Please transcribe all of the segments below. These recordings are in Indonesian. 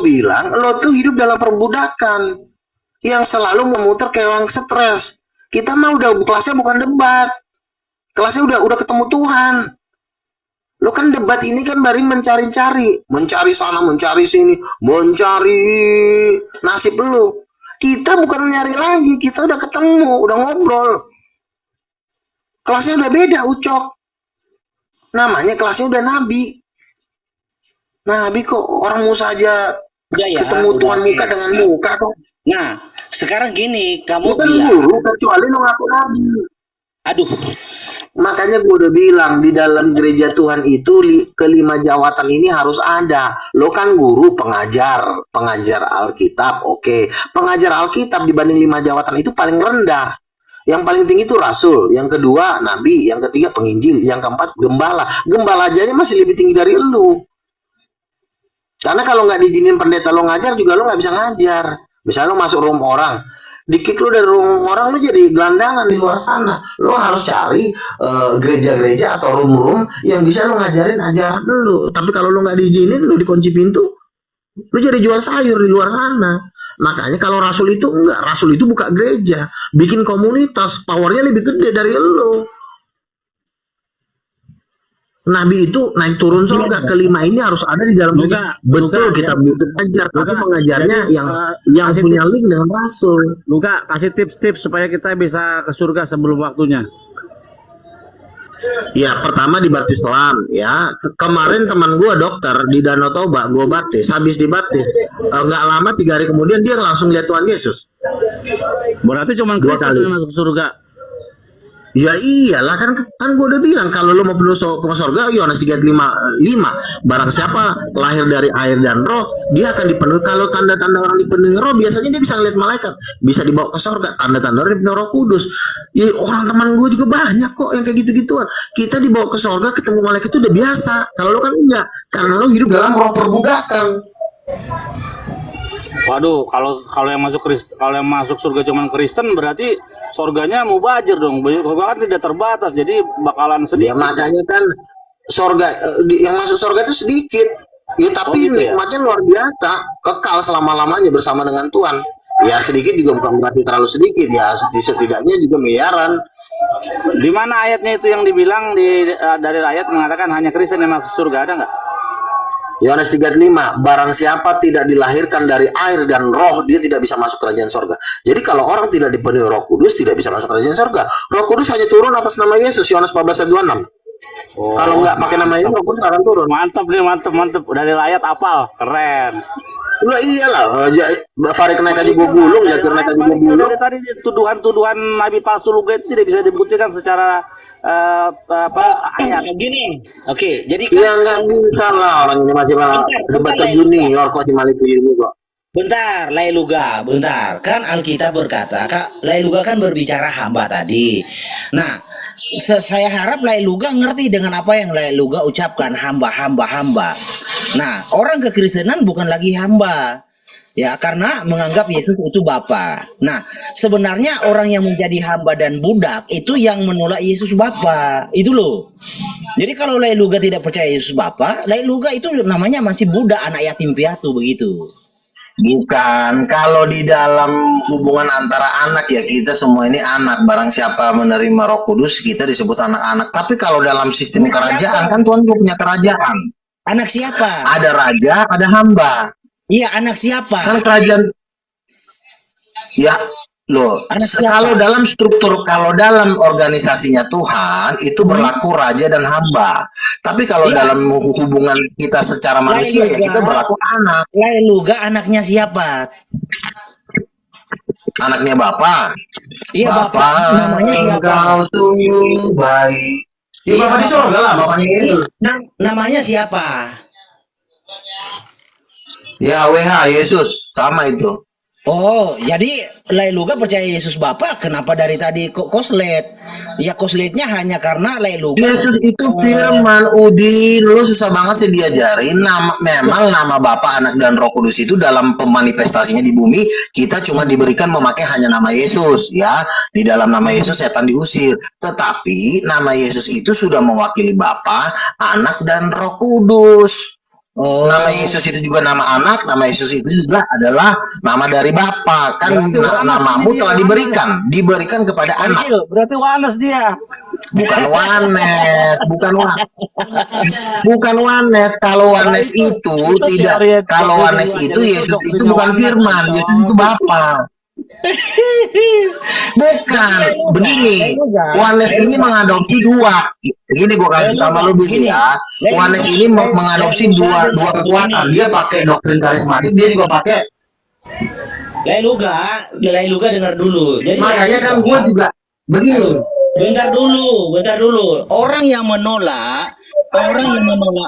bilang lo tuh hidup dalam perbudakan yang selalu memutar kayak orang stres. Kita mah udah kelasnya bukan debat, kelasnya udah ketemu Tuhan. Lo kan debat ini kan baru mencari sana, mencari sini, mencari nasib lo. Kita bukan nyari lagi, kita udah ketemu, udah ngobrol. Kelasnya udah beda, Ucok. Namanya kelasnya udah Nabi. Nabi kok orang Musa aja ketemu Tuhan muka dengan muka kok. Nah, sekarang gini, kamu Bukan bilang guru, kecuali lo ngaku Nabi. aduh, Makanya gue udah bilang di dalam gereja Tuhan itu kelima jawatan ini harus ada. Lo kan guru, pengajar Alkitab, oke. Pengajar Alkitab dibanding 5 jawatan itu paling rendah. Yang paling tinggi itu rasul, yang kedua nabi, yang ketiga penginjil, yang keempat gembala. Gembala aja masih lebih tinggi dari lu. Karena kalau nggak diizinin pendeta lo ngajar juga lo nggak bisa ngajar. Misalnya lo masuk rumah orang, di-kick lo dari rumah orang, lo jadi gelandangan di luar sana. Lo harus cari gereja-gereja atau room-room yang bisa lo ngajarin ajaran lo. Tapi kalau lo nggak diizinin, lo dikunci pintu, lo jadi jual sayur di luar sana. Makanya kalau rasul itu enggak, rasul itu buka gereja, bikin komunitas, powernya lebih gede dari lo. Nabi itu naik turun surga, kelima ini harus ada di dalam gereja. Betul, kita butuh ajar, tapi mengajarnya yang punya link dengan rasul. Luka, kasih tips-tips supaya kita bisa ke surga sebelum waktunya. Ya, pertama dibaptis Islam ya. Kemarin teman gue dokter di Danau Toba, gue baptis. Habis dibaptis, nggak lama 3 hari kemudian dia langsung lihat Tuhan Yesus. Berarti cuma Kristen yang masuk surga. Ya iyalah, kan gue udah bilang kalau lo mau penuh ke surga, Yohanes 3:5, barang siapa lahir dari air dan roh, dia akan dipenuhi. Kalau tanda-tanda orang dipenuhi roh, biasanya dia bisa ngeliat malaikat, bisa dibawa ke surga. Tanda-tanda orang dipenuhi Roh Kudus. Ya, orang teman gue juga banyak kok yang kayak gitu-gituan. Kita dibawa ke surga ketemu malaikat itu udah biasa. Kalau lo kan enggak, karena lo hidup dalam roh perbudakan. Waduh, kalau yang masuk surga cuman Kristen, berarti surganya mubazir dong. Surga kan tidak terbatas, jadi bakalan sedikit. Ya makanya kan surga yang masuk surga itu sedikit. Ya tapi gitu ya? nikmatnya luar biasa, kekal selama-lamanya bersama dengan Tuhan. Ya sedikit juga bukan berarti terlalu sedikit, ya setidaknya juga miliaran. Di mana ayatnya itu yang dibilang dari ayat mengatakan hanya Kristen yang masuk surga, ada nggak? Yohanes 3:5, barang siapa tidak dilahirkan dari air dan roh, dia tidak bisa masuk kerajaan sorga. Jadi kalau orang tidak dipenuhi Roh Kudus, tidak bisa masuk kerajaan sorga. Roh Kudus hanya turun atas nama Yesus, Yohanes 14:26. Kalau nggak pakai nama Yesus, Roh Kudus akan turun. Mantap nih, mantap. Dari ayat apal, keren. Lah iyalah, Farid naik aja gue gulung, Jakir naik aja gue gulung. Dari tadi tuduhan nabi palsu Luka itu tidak bisa dibuktikan secara ayat. Gini. Oke, jadi kan Ya nggak bisa lah, orang ini masih debat junior kok Malik ini kok. bentar, Lailuga, bentar. Kan Alkitab berkata, Lailuga kan berbicara hamba tadi. Nah, saya harap Lailuga ngerti dengan apa yang Lailuga ucapkan, hamba. Nah, orang kekristenan bukan lagi hamba. Ya, karena menganggap Yesus itu Bapa. Nah, sebenarnya orang yang menjadi hamba dan budak itu yang menolak Yesus Bapa. Itu loh. Jadi kalau Lailuga tidak percaya Yesus Bapa, Lailuga itu namanya masih budak, anak yatim piatu begitu. Bukan, kalau di dalam hubungan antara anak ya kita semua ini anak. Barang siapa menerima Roh Kudus kita disebut anak-anak. Tapi kalau dalam sistem kerajaan kan Tuhan punya kerajaan. Anak siapa? Ada raja, ada hamba. Iya, anak siapa? Kan kerajaan. Ya, loh. Kalau dalam struktur, kalau dalam organisasinya Tuhan itu berlaku raja dan hamba. Tapi kalau dalam hubungan kita secara manusia ya kita berlaku anak. Lailuga anaknya siapa? Anaknya Bapa. Iya, Bapa, namanya engkau sungguh baik. Ya Bapa di surga lah, Bapaknya itu. Namanya siapa? Ya WH Yesus, sama itu. Oh, jadi Lailuga percaya Yesus Bapa, kenapa dari tadi kok koslet? Ya kosletnya hanya karena Lailuga. Yesus itu firman, Udin, lu susah banget sih diajarin. Memang nama Bapa, Anak dan Roh Kudus itu dalam pemanifestasinya di bumi kita cuma diberikan memakai hanya nama Yesus, ya. Di dalam nama Yesus setan diusir. Tetapi nama Yesus itu sudah mewakili Bapa, Anak dan Roh Kudus. Nama Oh, Yesus itu juga nama anak, nama Yesus itu juga adalah nama dari Bapa. Kan Berarti Wanes ini namamu dia, telah Wanes. diberikan kepada Bang anak. Gil, berarti Wanes dia. Bukan Wanes, bukan Wanes. Kalau Nah, Wanes itu tidak, teori kalau doktrin Wanes Wanes itu itu Yesus itu doktrinnya bukan Wanes, firman, Yesus Bang. itu Bapa. Bukan, begini. Wanes ini mengadopsi dua. Begini gue kasih sama lu Billy ya. Wanes ini mengadopsi dua kekuatan. Dia pakai doktrin karismatik, dia juga pakai. Lailuga dengar dulu. Jadi Makanya kan gue juga begini. bentar dulu. Orang yang menolak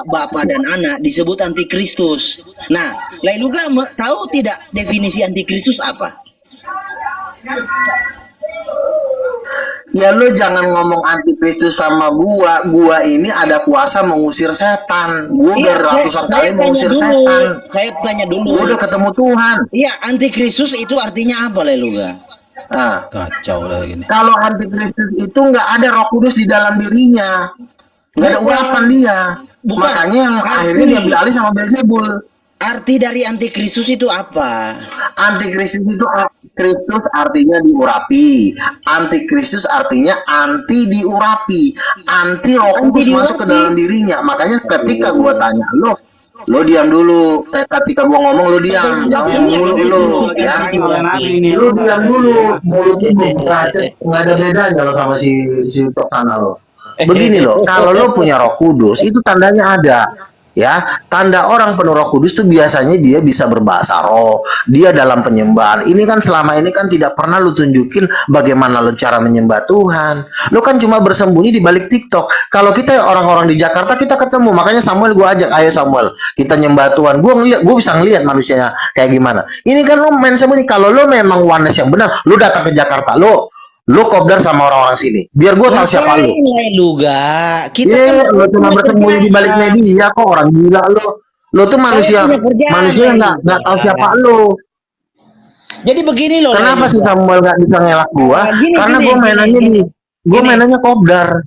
Bapa dan Anak disebut antikristus. Nah, Lailuga tahu tidak definisi antikristus apa? Ya lu jangan ngomong antikristus sama gua ini ada kuasa mengusir setan. Gua udah ratusan kali mengusir setan. Saya tanya dulu. Gua udah ketemu Tuhan. Iya, antikristus itu artinya apa, Lailuga? Nah, Kacau lah gini. kalau antikristus itu nggak ada Roh Kudus di dalam dirinya, nggak ada urapan dia. Makanya yang akhirnya dia ambil alih sama Beelzebul. Arti dari antikristus itu apa? Antikristus itu Kristus artinya diurapi. Antikristus artinya anti diurapi. Anti Roh Kudus masuk ke dalam dirinya. Makanya ketika gua tanya lo diam dulu. Ketika gua ngomong lo diam, jangan ngomong mulu lo ya. Lo diam dulu. Mulut lu nggak ada bedanya lo sama si tok sana lo. Begini loh, kalau lo punya Roh Kudus itu tandanya ada. Ya, tanda orang penuh Roh Kudus tuh biasanya dia bisa berbahasa roh, dia dalam penyembahan. Ini kan selama ini kan tidak pernah lu tunjukin bagaimana lu cara menyembah Tuhan. Lu kan cuma bersembunyi di balik TikTok. Kalau kita orang-orang di Jakarta kita ketemu, makanya Samuel gua ajak, ayo Samuel, kita nyembah Tuhan. Gua bisa ngelihat manusianya kayak gimana. Ini kan lu main sembunyi. Kalau lu memang oneness yang benar, lu datang ke Jakarta, lu kopdar sama orang-orang sini. Biar gue tahu siapa lu. Lailuga, kita Lu cuma bersembunyi di balik media kok, orang gila lu. Lu tuh manusia yang nggak tahu siapa lu. Jadi begini loh. Kenapa sih Samuel nggak bisa ngelak gua? Karena gue mainannya kopdar.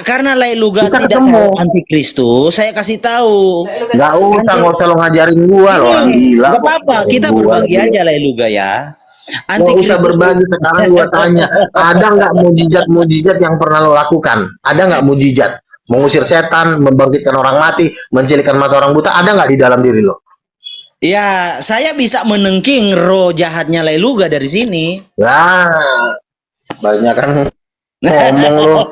Karena Lailuga Kita tidak ketemu. tahu antikristus, saya kasih tahu. Nggak usah lo ngajarin gua, lo orang gila. Gak apa-apa, kita berbagi aja Lailuga ya. Nggak usah berbagi, sekarang gua tanya, ada nggak mujizat yang pernah lo lakukan? Ada nggak mujizat? Mengusir setan, membangkitkan orang mati, mencelikan mata orang buta, ada nggak di dalam diri lo? Ya, saya bisa menengking roh jahatnya Lailuga dari sini. Ya, banyak kan ngomong lo.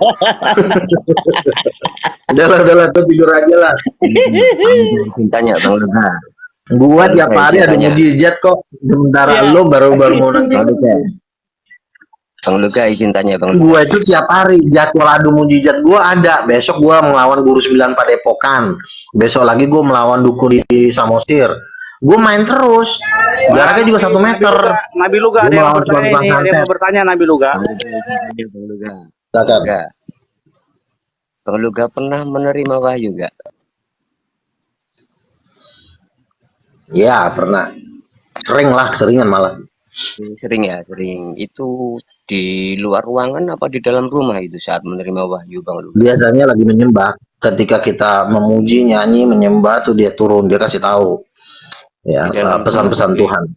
Udahlah, tuh tidur aja lah. Tanya Bang Luga. Gua tiap hari ada mujizat kok. Sementara lo baru mau nanti. Bang Luga izin tanya Bang Luga. Gua itu tiap hari jadwal adu mujizat gua ada. Besok gua melawan Guru 9 Padepokan. Besok lagi gua melawan dukun di Samosir. Gua main terus. Jaraknya juga 1 meter. Nabi Luga ada yang bertanya Nabi Luga. Bang Luga pernah menerima wahyu gak? Ya pernah. Seringan malah. Sering ya, sering. Itu di luar ruangan apa di dalam rumah itu saat menerima wahyu Bang Luga? Biasanya lagi menyembah. Ketika kita memuji, nyanyi, menyembah tuh dia turun, dia kasih tahu. Ya, pesan-pesan Tuhan.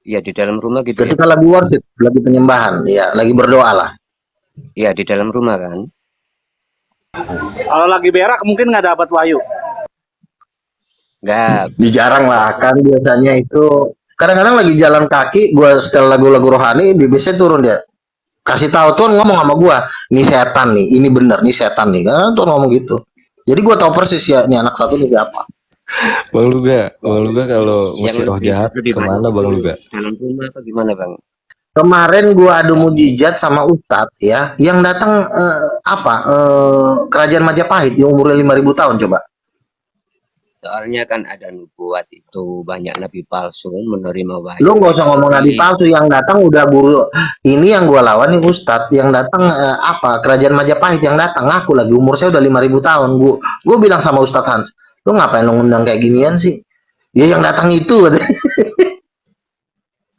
Iya, di dalam rumah gitu. Ketika lagi worship, lagi penyembahan, ya, lagi berdoa lah. Iya, di dalam rumah kan. Kalau lagi berak mungkin nggak dapat wahyu. Enggak. Jarang lah, kan biasanya itu kadang-kadang lagi jalan kaki, gua setel lagu-lagu rohani, dia biasanya turun dia. Kasih tahu Tuhan ngomong sama gua, ini setan nih, ini bener nih setan nih. Karena Tuhan ngomong gitu. Jadi gua tahu persis ya, ini anak satu nih siapa. Bang Luga kalau ngusir roh jahat kemana Bang Luga? Dalam rumah apa gimana Bang? Kemarin gua adu mujizat sama Ustadz ya, yang datang kerajaan Majapahit yang umurnya 5.000 tahun coba. Soalnya kan ada nubuat itu banyak nabi palsu menerima wahyu. Lu nggak usah ngomong nabi palsu, yang datang udah guru ini yang gua lawan nih Ustadz yang datang kerajaan Majapahit yang datang ngaku lagi umur saya udah 5.000 tahun. Gua bilang sama Ustadz Hans, lu ngapain lu ngundang kayak ginian sih? Ya yang datang itu.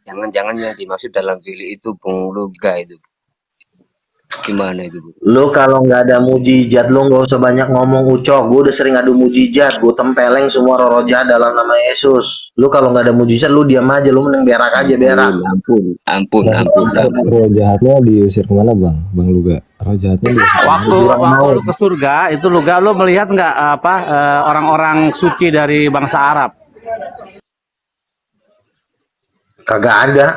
Jangan-jangan yang dimaksud dalam video itu Bung Luga itu. Gimana itu? Lu kalau nggak ada mujizat, lu nggak usah banyak ngomong, Ucok. Gue udah sering adu mujizat, gue tempeleng semua roh jahat dalam nama Yesus. Lu kalau nggak ada mujizat, lu diam aja, lu mending berak aja, berak. Roh jahatnya diusir kemana bang? Bang Luga, roh jahatnya diusir Waktu lu ke surga itu lu melihat nggak orang-orang suci dari bangsa Arab? Kagak ada.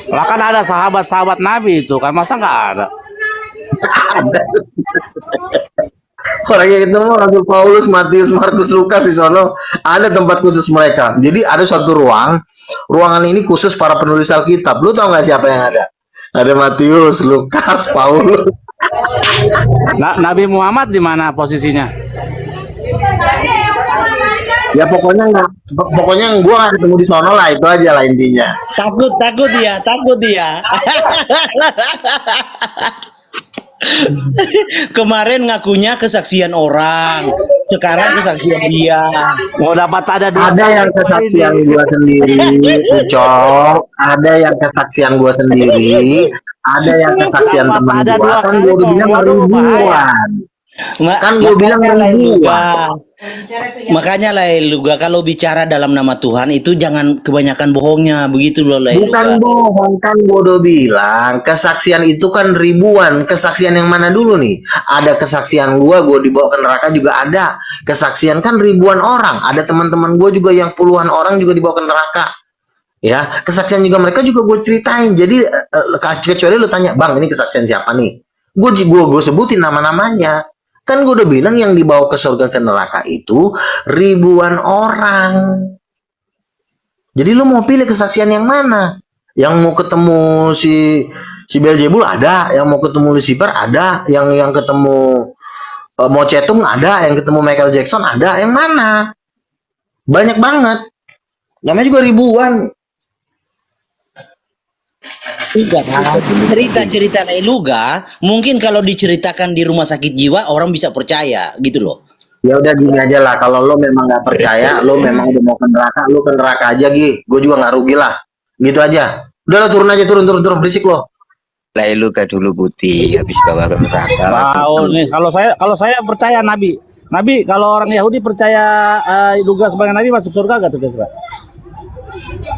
Lah kan ada sahabat-sahabat Nabi itu kan, masa nggak ada? Orang yang itu mah Rasul Paulus, Matius, Markus, Lukas di sono ada tempat khusus mereka. Jadi ada suatu ruangan ini khusus para penulis Alkitab. Lu tau nggak siapa yang ada? Ada Matius, Lukas, Paulus. Nabi Muhammad di mana posisinya? Ya pokoknya gua nggak ketemu di sono lah, itu aja lah intinya. Takut dia. Kemarin ngakunya kesaksian orang, sekarang kesaksian dia. Mau dapat Ada yang kesaksian gua sendiri, Ucok. Ada yang kesaksian gua sendiri. Ada yang kesaksian teman gua. Kan gua udah bilang ribuan. Kan gue bilang ribuan. Makanya Luga kalau bicara dalam nama Tuhan itu jangan kebanyakan bohongnya, begitu loh Bukan bohong, kan gue udah bilang kesaksian itu kan ribuan. Kesaksian yang mana dulu nih? Ada kesaksian gue dibawa ke neraka juga ada. Kesaksian kan ribuan orang. Ada teman-teman gue juga yang puluhan orang juga dibawa ke neraka. Ya, kesaksian juga mereka juga gue ceritain. Jadi kecuali lu tanya, bang ini kesaksian siapa nih? Gue sebutin nama-namanya. Kan gue udah bilang yang dibawa ke surga ke neraka itu ribuan orang. Jadi lu mau pilih kesaksian yang mana? Yang mau ketemu si Beelzebul ada, yang mau ketemu Lucifer ada, yang ketemu Mao Zedong ada, yang ketemu Michael Jackson ada, yang mana? Banyak banget. Namanya juga ribuan. Cerita-cerita Luga mungkin kalau diceritakan di rumah sakit jiwa orang bisa percaya gitu loh. Ya udah gini aja lah, kalau lo memang nggak percaya, lo memang udah mau ke neraka, lo ke neraka aja gue juga nggak rugi lah, gitu aja. Udah lo turun aja, turun berisik lo. Luga dulu putih, habis bawa ke neraka. Wow, nih kalau saya percaya Nabi kalau orang Yahudi percaya Luga sebagai Nabi masuk surga gak tuh kira-kira?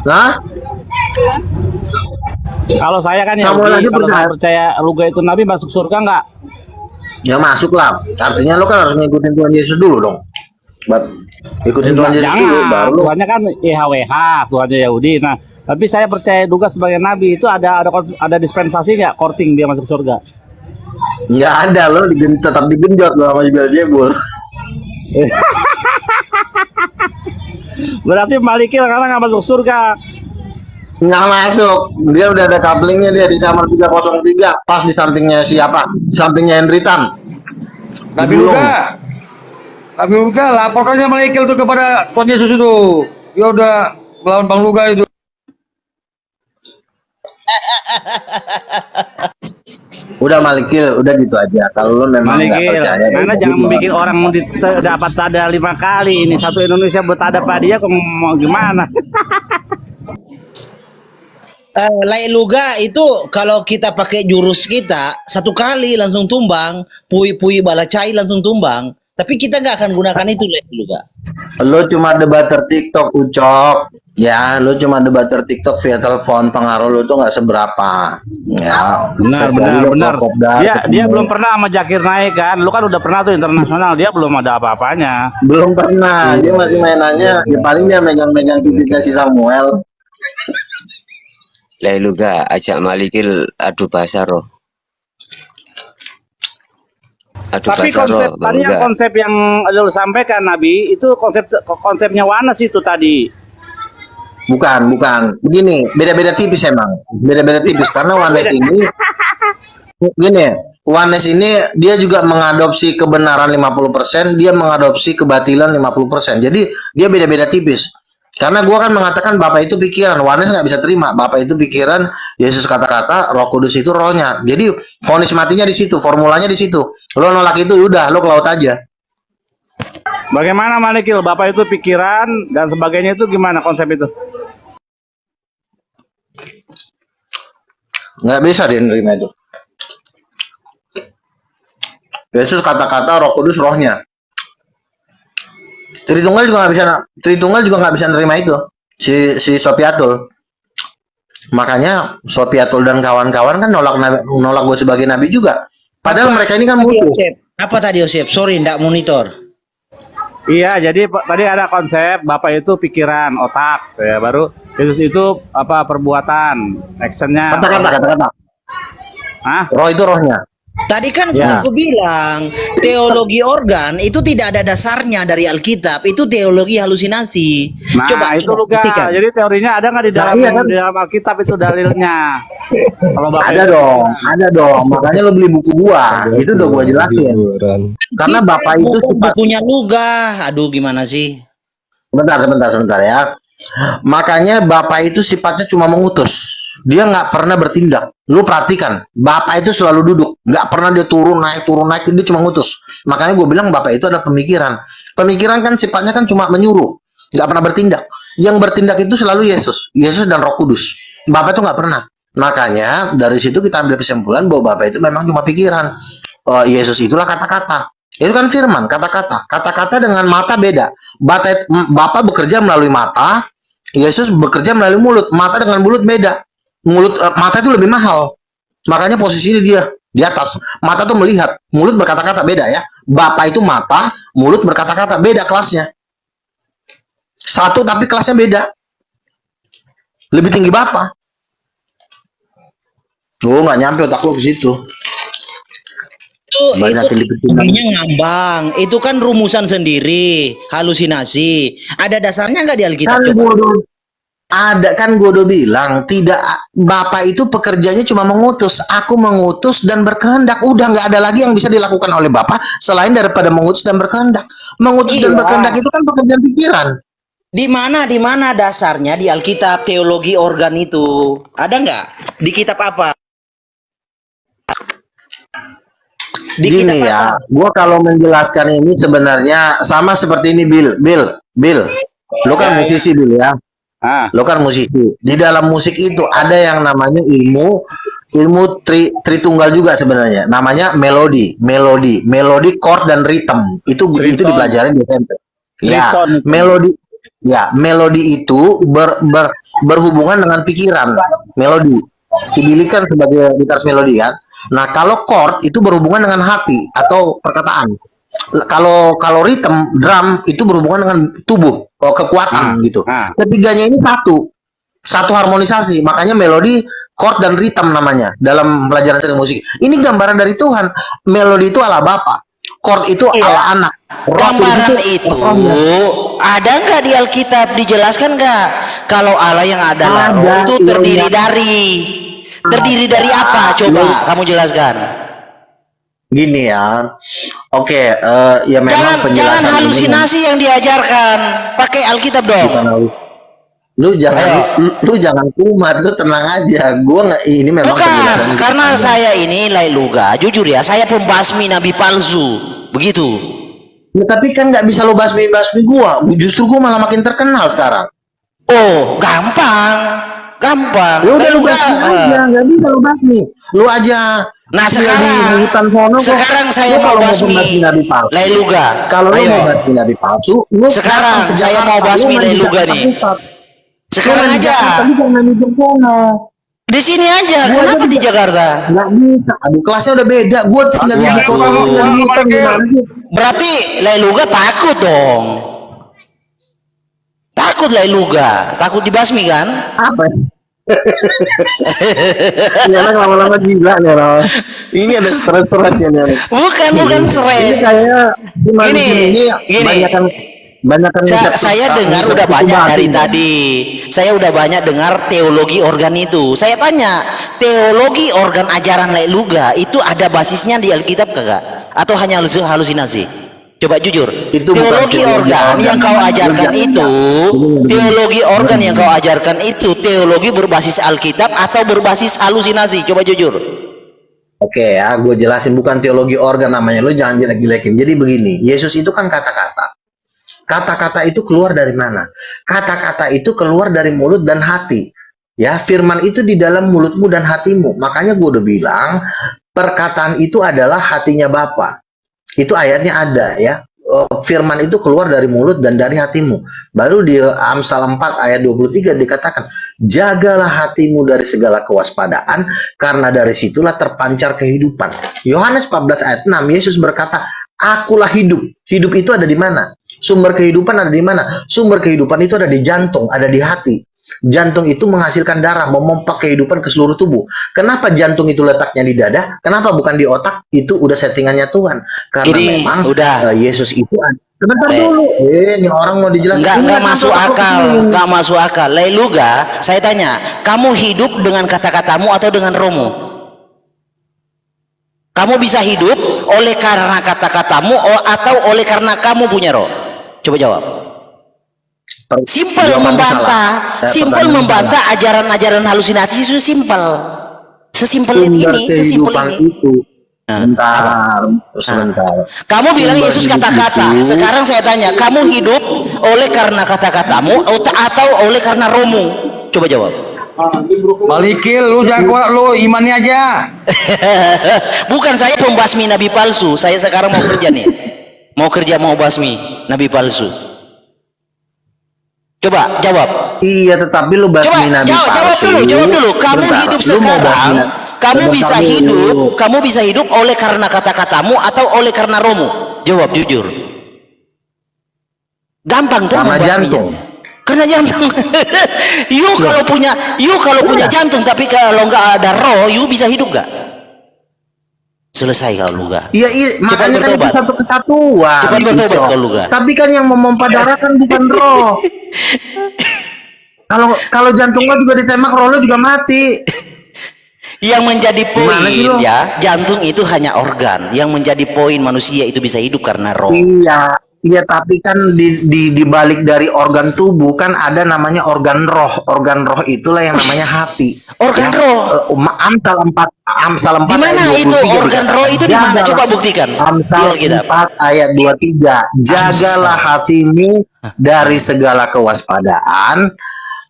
Nah, kalau saya kan Yahudi, kalau saya percaya Luga itu Nabi masuk surga nggak? Ya masuk lah. Artinya lo kan harus ngikutin Tuhan Yesus dulu dong. Ikutin Tuhan Yesus dulu, baru lo. Tuhannya kan YHWH, Tuhannya Yahudi. Nah, tapi saya percaya Luga sebagai Nabi itu ada dispensasi nggak korting dia masuk surga? Nggak ada, lo tetap digenjot lo sama Beelzebul. Berarti Malikil karena nggak masuk surga. Nggak masuk, dia udah ada couplingnya, dia di kamar 303 pas di sampingnya siapa? Di sampingnya Henry Tan. Nabi Luga laporkannya Malikil tuh kepada Tuhan Yesus itu. Dia udah melawan Bang Luga itu. Udah Malikil, udah gitu aja. Kalau lo memang nggak percaya, karena jangan bikin orang dapat tada 5 kali. Ini satu Indonesia buat tada dia kok mau gimana? Luga itu kalau kita pakai jurus kita 1 kali langsung tumbang, pui balacai langsung tumbang. Tapi kita nggak akan gunakan itu Luga. Lo cuma debater TikTok, Ucok. Ya, lo cuma debater TikTok via telepon, pengaruh lo tuh nggak seberapa. Ya, benar. Dia belum pernah sama Zakir naik kan. Lu kan udah pernah tuh internasional, dia belum ada apa-apanya. Belum pernah. Dia masih mainannya. Ya paling dia megang-megang titiknya si Samuel. Luga ajak Malikil adu bahasa roh. Tapi konsep yang lo sampaikan Nabi itu konsepnya Wanes itu tadi. Bukan. Begini, beda-beda tipis emang. Beda-beda tipis karena Wanes ini gini, Wanes ini dia juga mengadopsi kebenaran 50%, dia mengadopsi kebatilan 50%. Jadi dia beda-beda tipis. Karena gue kan mengatakan Bapak itu pikiran, Wanes nggak bisa terima. Bapak itu pikiran, Yesus kata-kata, Roh Kudus itu rohnya. Jadi vonis matinya di situ, formulanya di situ. Lo nolak itu, udah lo ke laut aja. Bagaimana Malikil? Bapak itu pikiran dan sebagainya itu gimana konsep itu? Nggak bisa dia nerima itu. Yesus kata-kata, Roh Kudus rohnya. Tritunggal juga nggak bisa nerima itu. Si Sopiatul. Makanya Sopiatul dan kawan-kawan kan nolak gue sebagai nabi juga. Padahal mereka ini kan musuh. Apa tadi Yosep? Sorry, ndak monitor. Iya, jadi tadi ada konsep Bapak itu pikiran, otak, ya baru Yesus itu apa perbuatan, actionnya. Kata-kata. Hah? Roh itu rohnya. Tadi kan Ya. aku bilang teologi organ itu tidak ada dasarnya dari Alkitab, itu teologi halusinasi. Nah, itu Luga. buktikan. Jadi teorinya ada nggak di dalam iya kan? di dalam Alkitab itu dalilnya? Kalau Bapak Ada itu- ada dong. Makanya lo beli buku gua. Itu udah gua jelasin. Hiburan. Karena Bapak itu bukunya Luga. Aduh, gimana sih? sebentar ya. Makanya Bapak itu sifatnya cuma mengutus. Dia nggak pernah bertindak. Lu perhatikan, Bapak itu selalu duduk, nggak pernah dia turun naik, dia cuma ngutus. Makanya gue bilang Bapak itu ada pemikiran. Pemikiran kan sifatnya kan cuma menyuruh, nggak pernah bertindak. Yang bertindak itu selalu Yesus dan Roh Kudus. Bapak itu nggak pernah. Makanya dari situ kita ambil kesimpulan bahwa Bapak itu memang cuma pikiran. Yesus itulah kata-kata. Itu kan firman, kata-kata. Kata-kata dengan mata beda. Bapak bekerja melalui mata, Yesus bekerja melalui mulut. Mata dengan mulut beda. Mata itu lebih mahal. Makanya posisinya dia di atas. Mata tuh melihat, mulut berkata-kata, beda ya. Bapak itu mata, mulut berkata-kata, beda kelasnya. Satu tapi kelasnya beda. Lebih tinggi Bapak. Nggak nyampe otak lo ke situ. Itu Banyak yang dipertimbangkan. namanya ngambang. Itu kan rumusan sendiri, halusinasi. Ada dasarnya nggak di Alkitab? Kan Coba. gue udah bilang tidak. Bapak itu pekerjaannya cuma mengutus. Aku mengutus dan berkehendak. Udah nggak ada lagi yang bisa dilakukan oleh Bapak selain daripada mengutus dan berkehendak. Mengutus dan Iya. berkehendak itu kan pekerjaan pikiran. Di mana dasarnya di Alkitab teologi organ itu? Ada nggak? Di kitab apa? Di Gini kitab ya, apa? gue kalau menjelaskan ini sebenarnya sama seperti ini, Bill. Lo kan musisi, Bill ya. Ah, Lo kan musisi. Di dalam musik itu ada yang namanya ilmu tritunggal juga sebenarnya. Namanya melodi, chord dan ritme. Itu Triton. dipelajari di SMP. Ya, Triton. melodi itu berhubungan dengan pikiran. Melodi dibilikan sebagai gitaris melodi kan. Nah, kalau chord itu berhubungan dengan hati atau perkataan. Kalau ritme, drum itu berhubungan dengan tubuh, kekuatan gitu. Ketiganya ini satu harmonisasi. Makanya melodi, chord dan ritme namanya dalam pelajaran seni musik. Ini gambaran dari Tuhan. Melodi itu ala Bapa, chord itu ala anak. Gambaran itu ada nggak di Alkitab? Dijelaskan nggak? Kalau Allah yang adalah Ada, roh itu terdiri dari Ada. apa? Coba kamu jelaskan. Gini ya. Oke, ya memang Jangan penjelasan ini halusinasi yang diajarkan. Pakai Alkitab dong. bukan lu jangan kumat, lu tenang aja. Gua nggak, ini memang Bukan, penjelasan karena saya ini Luga, jujur ya, saya pembasmi nabi palsu. Begitu. ya, tapi kan nggak bisa lo basmi gua. Justru gua malah makin terkenal sekarang. Oh, gampang. Ya udah lu basmi aja, nggak bisa lo basmi. Lu aja. Nah, tinggal di hutan sono kok. sekarang saya Lu mau kalau basmi pembasmi nabi palsu, Luga. kalau lu Ayo. mau basmi nabi palsu, lu Sekarang datang ke saya Jakarta. mau basmi Lu main di Luga Jakarta nih. Pusat. Sekarang Lu main di aja. Jakarta, lu jangan main di sono. Di sini aja. Gua Kenapa aja di Jakarta? Nggak bisa. Aduh, kelasnya udah beda. Gua tinggal di Waduh. Jakarta, lu tinggal di hutan, gimana sih? Berarti Luga takut dong. Takut Luga. Takut dibasmi kan? Apa? Ini anak lama-lama gila nih orang. Ini ada stres-stresnya nih. Bukan Ini stres. kayaknya cuma di Gini. sini banyakan Saya dengar udah banyak dari tadi. Saya udah banyak dengar teologi organ itu. Saya tanya, teologi organ ajaran Luga itu ada basisnya di Alkitab kagak? Atau hanya halusinasi? Coba jujur. Itu bukan Teologi organ yang kau ajarkan itu, teologi organ yang kau ajarkan itu teologi berbasis Alkitab atau berbasis halusinasi? Coba jujur. Oke ya, gue jelasin, bukan teologi organ namanya. Lu jangan jelek-jelekin. Jadi begini, Yesus itu kan kata-kata. Kata-kata itu keluar dari mana? Kata-kata itu keluar dari mulut dan hati. Ya, firman itu di dalam mulutmu dan hatimu. Makanya gue udah bilang, perkataan itu adalah hatinya Bapa. Itu ayatnya ada ya. Firman itu keluar dari mulut dan dari hatimu. Baru di Amsal 4 ayat 23 dikatakan, jagalah hatimu dari segala kewaspadaan, karena dari situlah terpancar kehidupan. Yohanes 14 ayat 6, Yesus berkata, akulah hidup. Hidup itu ada di mana? Sumber kehidupan ada di mana? Sumber kehidupan itu ada di jantung, ada di hati. Jantung itu menghasilkan darah, memompa kehidupan ke seluruh tubuh. Kenapa jantung itu letaknya di dada? Kenapa bukan di otak? Itu udah settingannya Tuhan. Karena Ini memang udah. Yesus itu sebentar dulu. Ini orang mau dijelaskan. Nggak masuk akal, nggak masuk akal. Leluga, saya tanya, kamu hidup dengan kata-katamu atau dengan rohmu? Kamu bisa hidup oleh karena kata-katamu atau oleh karena kamu punya roh? Coba jawab. Simpel membantah, simpel membantah ajaran-ajaran halusinasi itu simpel. Sesimpel ini, sesimpel ini. Sebentar. Kamu bilang Yesus kata-kata. Sekarang saya tanya, kamu hidup oleh karena kata-katamu atau oleh karena rohmu? Coba jawab. Balikin, lu jangan kuat, lu imannya aja. Bukan, saya pembasmi nabi palsu. Saya sekarang mau kerja nih. Mau basmi nabi palsu. Coba jawab. Iya, tetapi lu basmi nabi palsu. Jawab dulu. Kamu hidup sekarang, kamu bisa hidup oleh karena kata-katamu atau oleh karena rohmu? Jawab jujur. Gampang tuh membasminya. Karena jantung. Kalau punya jantung, tapi kalau nggak ada roh, bisa hidup nggak? Selesai kalau lu nggak. Iya, makanya kan itu satu kesatuan. Cepat bertobat kalau lu nggak. Tapi kan yang memompa darah kan bukan roh. Kalau jantung lo juga ditembak, roh lo juga mati. Yang menjadi poin ya, jantung itu hanya organ. Yang menjadi poin manusia itu bisa hidup karena roh. Iya, tapi kan di balik dari organ tubuh kan ada namanya organ roh. Organ roh itulah yang namanya hati. Organ roh. Amsal 4 di mana ayat 23 itu organ roh itu di mana? Coba buktikan. Amsal 4 ayat 23. Jagalah hatimu dari segala kewaspadaan,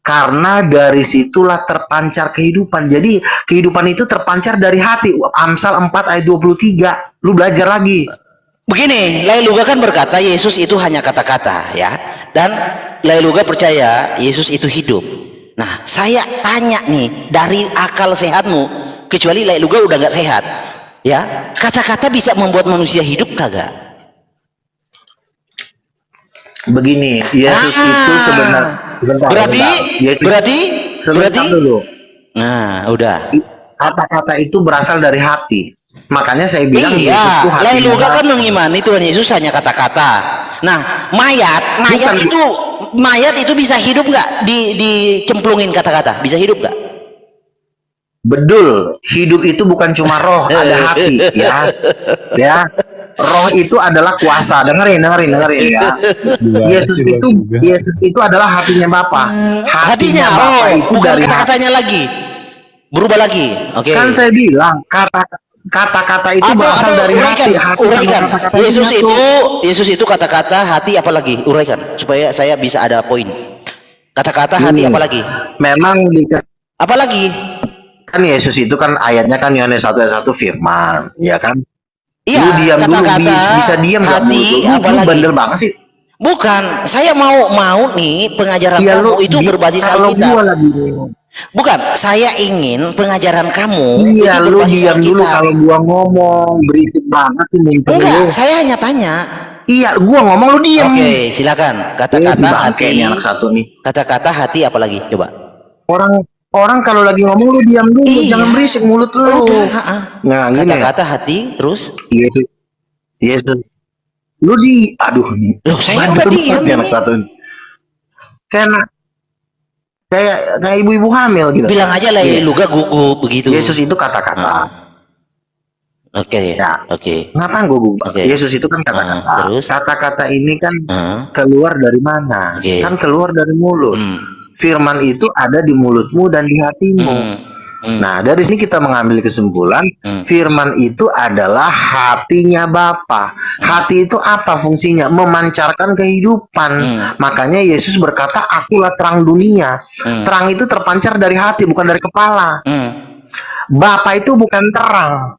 karena dari situlah terpancar kehidupan. Jadi kehidupan itu terpancar dari hati. Amsal 4 ayat 23. Lu belajar lagi. Begini, Leluga kan berkata Yesus itu hanya kata-kata ya. Dan Leluga percaya Yesus itu hidup. Nah, saya tanya nih, dari akal sehatmu, kecuali Leluga udah nggak sehat ya, kata-kata bisa membuat manusia hidup kagak? Begini, Yesus itu sebenarnya berarti dulu. Nah, udah. Kata-kata itu berasal dari hati. Makanya saya bilang iya, Yesus itu hati. Leluga kan mengimani Tuhan Yesus hanya kata-kata. Nah, mayat itu bisa hidup nggak dicemplungin kata-kata? Bisa hidup nggak? Bedul, hidup itu bukan cuma roh, ada hati, ya. Roh itu adalah kuasa. Dengerin ya. Yesus itu adalah hatinya Bapa. Hatinya Bapa itu bukan kata-katanya lagi. Berubah lagi. Oke. Kan saya bilang kata-kata itu berasal dari hati. Uraikan. Yesus itu kata-kata, hati apalagi? Uraikan supaya saya bisa ada poin. Kata-kata, hati apalagi? Memang apalagi? Kan Yesus itu kan ayatnya kan Yohanes 1 ayat 1 firman, ya kan? Iya, lu diam kata-kata, dulu, bisa diam nggak? hati apalagi? Bandel banget sih. Bukan, saya mau nih pengajaran kamu itu berbasis Alkitab. Bukan, saya ingin pengajaran kamu itu berbasis lu diam Alkitab. Dulu kalau gua ngomong berisik banget sih. Enggak, saya hanya tanya. Iya, gua ngomong lu diam. Oke, silakan. Kata-kata hati. Ini anak satu nih. Kata-kata hati apalagi? Coba. Orang kalau lagi ngomong lu diam dulu, jangan berisik mulut lu. Nah, gini. Kata-kata hati terus? Yesus. Aduh nih. Loh, saya udah diam nih. Anak satu nih. Kayak ibu-ibu hamil gitu. Bilang aja lah Leluga gugup begitu. Yesus itu kata-kata. Oke. Oke. Ngapain gue gugup? Yesus itu kan kata-kata. Terus kata-kata ini kan keluar dari mana? Kan keluar dari mulut. Firman itu ada di mulutmu dan di hatimu. Nah, dari sini kita mengambil kesimpulan, firman itu adalah hatinya Bapa. Hati itu apa fungsinya? Memancarkan kehidupan. Makanya Yesus berkata, akulah terang dunia. Terang itu terpancar dari hati, bukan dari kepala. Bapa itu bukan terang.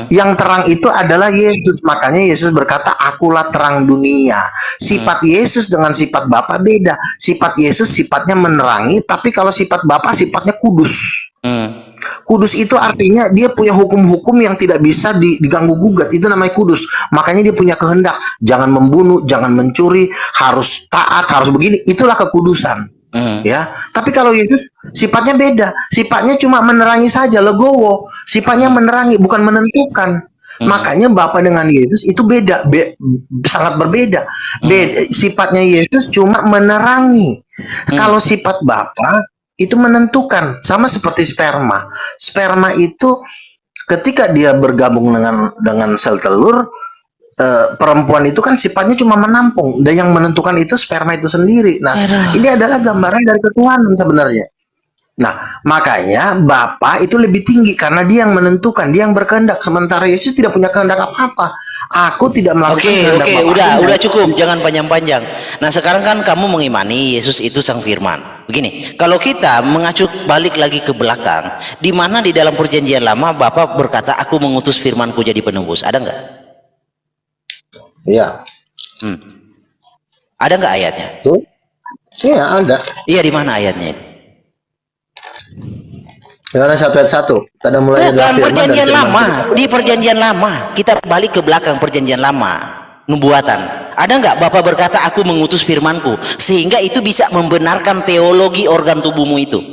Yang terang itu adalah Yesus. Makanya Yesus berkata, akulah terang dunia. Sifat Yesus dengan sifat Bapa beda. Sifat Yesus sifatnya menerangi, tapi kalau sifat Bapa sifatnya kudus. Kudus itu artinya dia punya hukum-hukum yang tidak bisa diganggu gugat. Itu namanya kudus. Makanya dia punya kehendak. Jangan membunuh, jangan mencuri, harus taat, harus begini. Itulah kekudusan. Ya, tapi kalau Yesus sifatnya beda. Sifatnya cuma menerangi saja, legowo. Sifatnya menerangi, bukan menentukan. Makanya Bapa dengan Yesus itu beda, sangat berbeda. Sifatnya Yesus cuma menerangi. Kalau sifat Bapa itu menentukan, sama seperti sperma. Sperma itu ketika dia bergabung dengan sel telur, perempuan itu kan sifatnya cuma menampung, dan yang menentukan itu sperma itu sendiri. Nah, ini adalah gambaran dari ketuhanan sebenarnya. Nah, makanya Bapa itu lebih tinggi karena dia yang menentukan, dia yang berkehendak. Sementara Yesus tidak punya kehendak apa-apa. Aku tidak melakukan kehendak Bapa. Udah cukup, jangan panjang-panjang. Nah, sekarang kan kamu mengimani Yesus itu sang firman. Begini, kalau kita mengacu balik lagi ke belakang, di mana di dalam perjanjian lama Bapa berkata, aku mengutus firmanku jadi penebus, ada nggak? Iya. Ada nggak ayatnya? Tuh. Iya, ada. Iya, di mana ayatnya? Yohanes 1 ayat 1. Pada mulanya adalah firman perjanjian dan lama. Di perjanjian lama, kita balik ke belakang perjanjian lama, nubuatan. Ada nggak Bapak berkata, aku mengutus firmanku, sehingga itu bisa membenarkan teologi organ tubuhmu itu?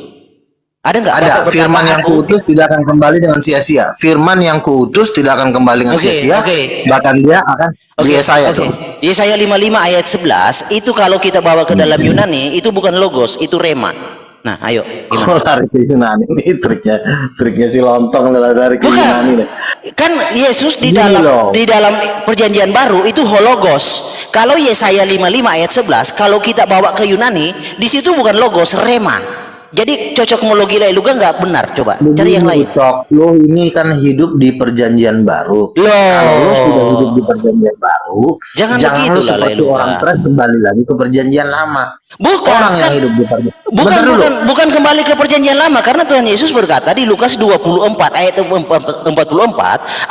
Ada nggak? Ada. Firman yang kuutus tidak akan kembali dengan sia-sia. Firman yang kuutus tidak akan kembali dengan sia-sia. Bahkan dia akan di Yesaya tuh. Yesaya 55 ayat 11 itu kalau kita bawa ke dalam Yunani itu bukan logos, itu rema. Nah, ayo. Oh, lari ke Yunani, ini triknya si lontong lari ke Yunani nih. Kan Yesus di dalam perjanjian baru itu hologos. Kalau Yesaya 55 ayat 11 kalau kita bawa ke Yunani, di situ bukan logos, rema. Jadi cocokmologi Lailuga nggak benar, coba cari yang lain. Lo ini kan hidup di perjanjian baru. Kalau lo sudah hidup di perjanjian baru, jangan lo seperti orang stres kembali lagi ke perjanjian lama. Bukan, orang yang hidup di perjanjian bukan kembali ke perjanjian lama, karena Tuhan Yesus berkata di Lukas 24 ayat 44,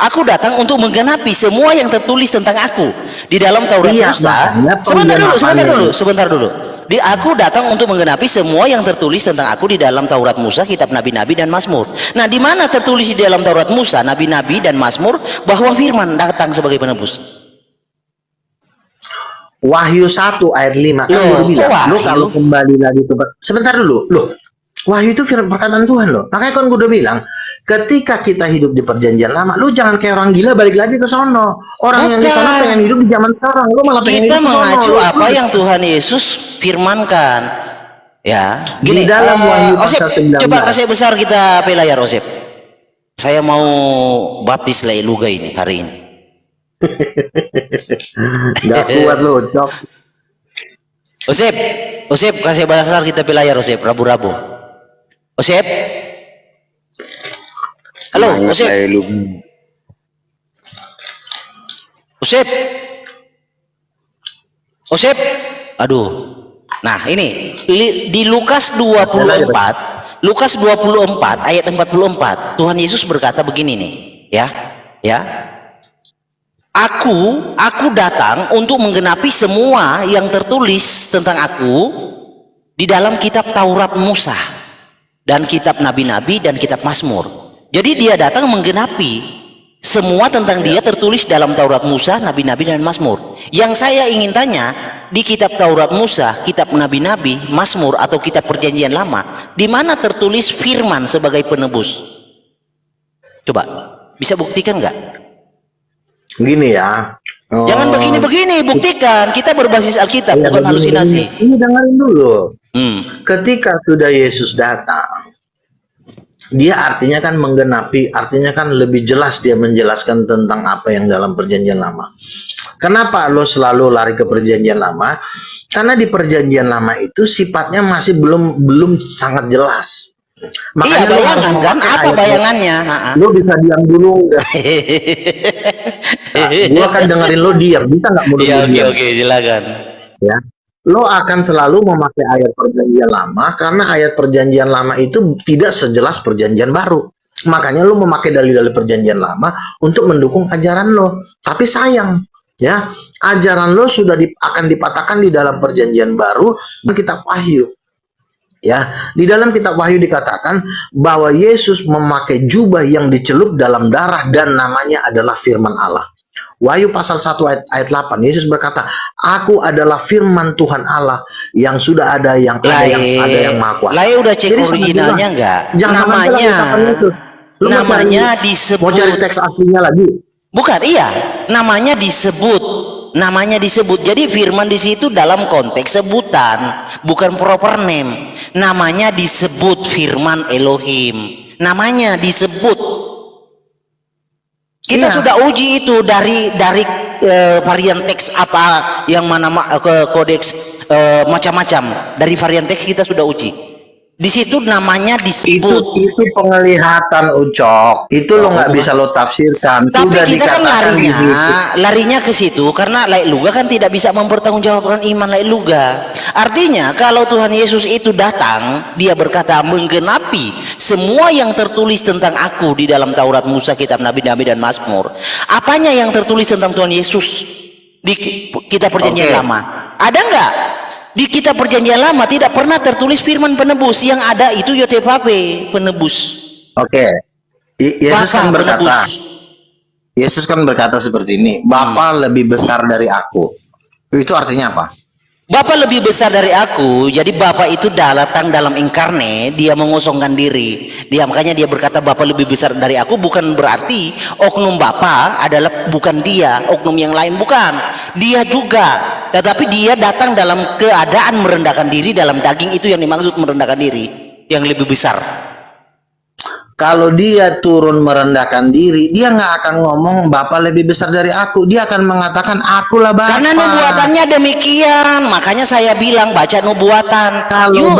aku datang untuk menggenapi semua yang tertulis tentang aku di dalam Taurat Musa. Sebentar dulu. Aku datang untuk menggenapi semua yang tertulis tentang aku di dalam Taurat Musa, kitab nabi-nabi dan Mazmur. Nah, di mana tertulis di dalam Taurat Musa, nabi-nabi dan Mazmur bahwa firman datang sebagai penebus? Wahyu 1 ayat 5 kan udah bilang, lo kalau kembali lagi ke sebentar dulu, lo Wahyu itu firman perkataan Tuhan loh. Makanya kan gue udah bilang, ketika kita hidup di perjanjian lama, lu jangan kayak orang gila balik lagi ke sono. Orang yang di sono pengen hidup di zaman sekarang, lu malah pengen hidup di sono. Kita mengacu apa yang Tuhan Yesus firmankan. Ya, gini. Di dalam Wahyu Osep, coba kasih besar kita pelayar Osep. Saya mau baptis Lailuga ini hari ini. Gak kuat lu, Cok. Osep kasih besar kita pelayar Osep, rabu-rabu. Osep, halo Osep, aduh. Nah ini di Lukas 24 ayat 44 Tuhan Yesus berkata begini nih, ya. Aku datang untuk menggenapi semua yang tertulis tentang aku di dalam kitab Taurat Musa dan kitab nabi-nabi dan kitab Mazmur. Jadi dia datang menggenapi semua tentang dia tertulis dalam Taurat Musa, nabi-nabi dan Mazmur. Yang saya ingin tanya, di kitab Taurat Musa, kitab nabi-nabi, Mazmur atau kitab perjanjian lama, di mana tertulis firman sebagai penebus? Coba, bisa buktikan nggak? Gini ya. Jangan begini-begini, buktikan. Kita berbasis Alkitab, bukan halusinasi. Ini dengerin dulu. Ketika sudah Yesus datang, dia artinya kan menggenapi, artinya kan lebih jelas dia menjelaskan tentang apa yang dalam perjanjian lama. Kenapa lo selalu lari ke perjanjian lama? Karena di perjanjian lama itu sifatnya masih belum sangat jelas. Makanya bayangan kan? Apa bayangannya? Lo bisa diam dulu. Gua kan dengerin lo diam, bisa nggak mulut diam? Oke, silakan. Ya, lo akan selalu memakai ayat perjanjian lama karena ayat perjanjian lama itu tidak sejelas perjanjian baru. Makanya lu memakai dalil-dalil perjanjian lama untuk mendukung ajaran lo. Tapi sayang, ya, ajaran lo sudah akan dipatahkan di dalam perjanjian baru di kitab Wahyu. Ya, di dalam kitab Wahyu dikatakan bahwa Yesus memakai jubah yang dicelup dalam darah dan namanya adalah firman Allah. Wahyu pasal 1 ayat 8, Yesus berkata, "Aku adalah firman Tuhan Allah yang sudah ada, yang ada yang maha kuasa." Lai udah cek Jadi originalnya enggak? Namanya disebut. Mau cari teks aslinya lagi? Bukan, iya. Namanya disebut. Jadi firman di situ dalam konteks sebutan, bukan proper name. Namanya disebut firman Elohim. Namanya disebut. Kita sudah uji itu dari varian teks apa yang mana kodeks macam-macam. Dari varian teks kita sudah uji. Di situ namanya disebut. Itu penglihatan, Ucok. Itu lo nggak bisa lo tafsirkan. Tapi sudah kita kan larinya ke situ karena Laik Luga kan tidak bisa mempertanggungjawabkan iman Laik Luga. Artinya kalau Tuhan Yesus itu datang, dia berkata menggenapi semua yang tertulis tentang aku di dalam Taurat, Musa, kitab Nabi-Nabi dan Mazmur. Apanya yang tertulis tentang Tuhan Yesus di kitab Perjanjian Lama? Ada nggak? Di kitab Perjanjian Lama tidak pernah tertulis firman penebus. Yang ada itu YTVP penebus. Yesus kan berkata seperti ini, Bapa lebih besar dari aku. Itu artinya apa? Bapa lebih besar dari aku. Jadi Bapa itu datang dalam inkarne, dia mengosongkan diri. Makanya dia berkata Bapa lebih besar dari aku, bukan berarti oknum Bapa adalah bukan dia, oknum yang lain bukan. Dia juga. Tetapi dia datang dalam keadaan merendahkan diri dalam daging, itu yang dimaksud merendahkan diri, yang lebih besar. Kalau dia turun merendahkan diri, dia nggak akan ngomong Bapa lebih besar dari aku. Dia akan mengatakan akulah Bapa. Karena nubuatannya demikian. Makanya saya bilang baca nubuatan. Kalau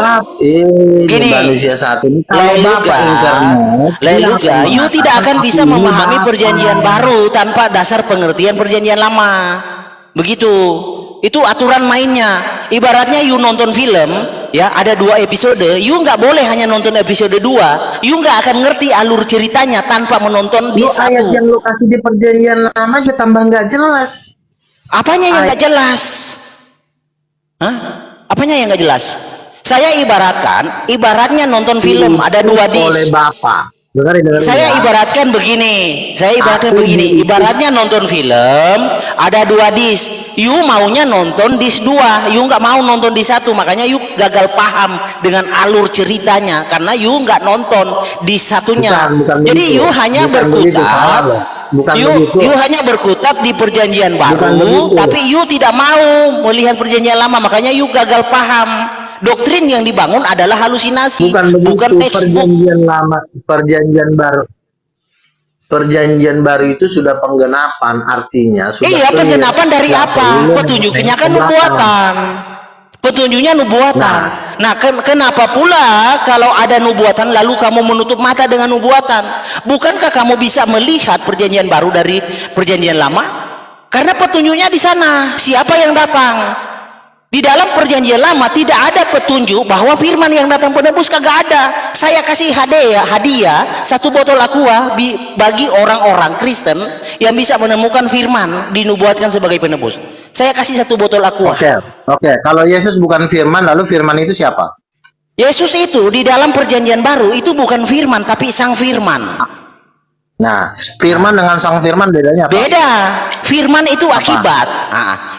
manusia satu ini, kalau Bapa internet, you tidak akan bisa memahami perjanjian baru tanpa dasar pengertian perjanjian lama. Begitu. Itu aturan mainnya. Ibaratnya you nonton film, ya ada 2 episode, you nggak boleh hanya nonton episode 2, you nggak akan ngerti alur ceritanya tanpa menonton di satu. Ayat yang lo kasih di perjanjian lama aja tambah nggak jelas. Apanya yang nggak jelas? Apanya yang nggak jelas? Saya ibaratnya nonton film ada 2 disc. Oleh Bapak. Saya ibaratkan begini, ibaratnya nonton film ada 2 disc, you maunya nonton disc 2, you nggak mau nonton disc 1, makanya you gagal paham dengan alur ceritanya karena you nggak nonton disc 1-nya. Jadi you hanya berkutat di perjanjian baru, tapi you tidak mau melihat perjanjian lama, makanya you gagal paham. Doktrin yang dibangun adalah halusinasi, bukan textbook. Perjanjian baru itu sudah penggenapan, artinya sudah. Iya, penggenapan dari apa? Petunjuknya kan nubuatan. Petunjuknya nubuatan. Nah, kenapa pula kalau ada nubuatan lalu kamu menutup mata dengan nubuatan? Bukankah kamu bisa melihat perjanjian baru dari perjanjian lama? Karena petunjuknya di sana. Siapa yang datang? Di dalam perjanjian lama tidak ada petunjuk bahwa firman yang datang penebus, kagak ada. Saya kasih hadiah 1 botol aqua bagi orang-orang Kristen yang bisa menemukan firman dinubuatkan sebagai penebus. Saya kasih 1 botol aqua. Oke. Kalau Yesus bukan firman, lalu firman itu siapa? Yesus itu di dalam perjanjian baru itu bukan firman tapi sang firman. Nah, firman dengan sang firman bedanya apa? Beda. Firman itu akibat.